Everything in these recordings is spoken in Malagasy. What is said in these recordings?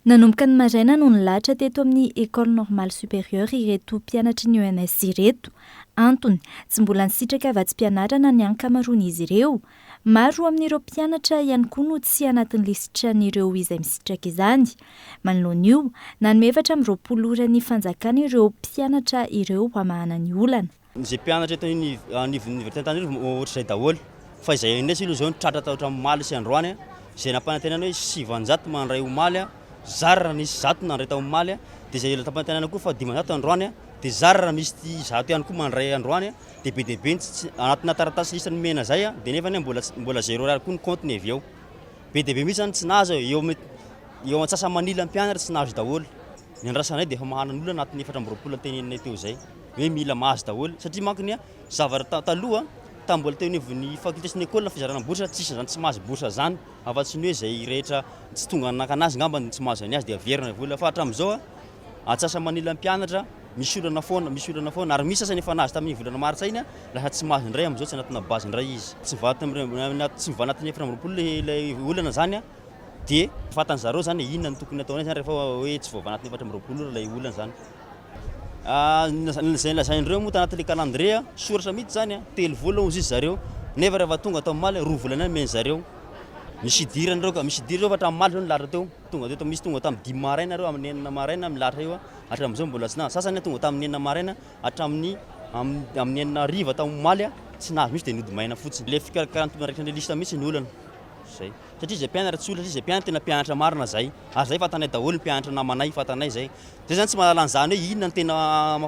Nanomboka ny maraina no nilahatra teto amin'ny École Normale Supérieure ireto mpianatry ny ENS ireto. Antony, tsy mbola nisitraka afa-tsy mpianarana ny ankamaroan'izy ireo. Maro amin'ireo mpianatra ihany koa no tsy anatin'ny lisitran'ireo izay misitraka izany. Manoloana io, nanome 420 ora ny fanjakana ireo mpianatra ireo hamahana ny olana. Izay mpianatra eto anivon'université Antananarivo ohatr'izay daholo. Fa izay indray ilo zao tratra tao omaly sy androany, izay nampanantenana hoe 700 mandray omaly, zarra nisy 100 nandray tao omaly, dia izay nampanantenana koa fa 500 androany, dia zarra misy 100 ihany koa mandray androany, dia be dia be anatina taratasy isany mena zay, dia nefa mbola 0 koa ny compte-ny avy eo. Be dia be mihitsy zany tsy nahazo eo antsasamanila ny mpianatra tsy nahazo daholo. Ny andrasanay dia efa mahana ny olona anatin'ny 420 teneninay teo zay hoe mila mahazo daholo satria mankony zavatra taloha mbola teo ny faculté sy ny école fizarana bourse tsisy zany tsy mahazo bourse zany afa-tsy ny hoe zay rehetra tsy tonga nakanazy ngamba tsy mahazo any azy dia averina vola fa hatramin'izao antsasamanila ny mpianatra misy olana foana ary misy sasany efa nahazo tamin'ny volana martsa iny lasa tsy mahazo indray amin'izao tsy anatina base indray izy tsy miva anatin'ny 420 ilay olana zany dia fatany zareo zany inona ny tokony ataonay zany rehefa hoe tsy voava anatin'ny 420 ilay olana zany. Zay lazain'ireo moa tanatin'ilay calendrier soratra mihitsy zany telo vola ozy izy zareo nefa rehefa tonga tao maly roa volana meny zareo. Misy idiran'ireo fa hatramin'ny maly zao nilahatra teo tonga misy tonga tamin'ny 10 maraina reo amin'ny 9 maraina milahatra eo hatramin'izao mbola tsy nahazo. Sasany tonga tamin'ny 9 maraina hatramin'ny amin'ny 9 hariva tamin'ny maly tsy nahazo mihitsy dia nody maina fotsiny. Le fikarakarana toman'iraiky lista mihitsy ny olana. Zay. Satria izay mpianatra tsy olona satria izay mpianatra tena mpianatra marina zay. Ary zay fatanay daholo ny mpianatra namanay fatanay zay. Zay zany tsy mahalala an'izany hoe inona ny tena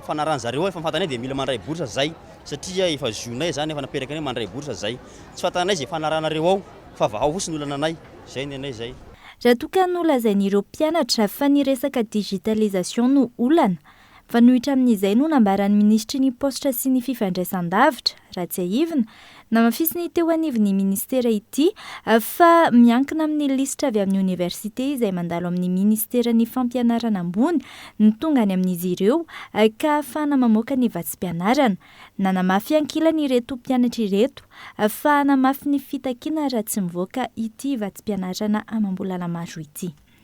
fanarahana zareo efa fatanay dia mila mandray bourse zay satria efa jonay zany efa naperaka anay mandray bourse zay. Tsy fatanay zay fanarahanareo ao fa vao fotsiny olana anay. Zay ny anay zay. Raha toa ka nolazain'ireo mpianatra fa ny resaka digitalisation no olana. Fanohitra amin'izay no nambaran'ny ministry ny postra sy ny fifandraisan-davitra Ratsiahivina namafisiny teo anivon'ny ministera ity fa miankina amin'ny lisitra avy amin'ny université izay mandalo amin'ny ministera ny fampianarana ambony ny tonga any amin'izy ireo ka ahafahana mamoaka ny vatsim-pianarana. Nanamafy ankilany ireto mpianatra ireto fa hanamafy ny fitakiana raha tsy mivoaka ity vatsim-pianarana amam-bolana maro ity.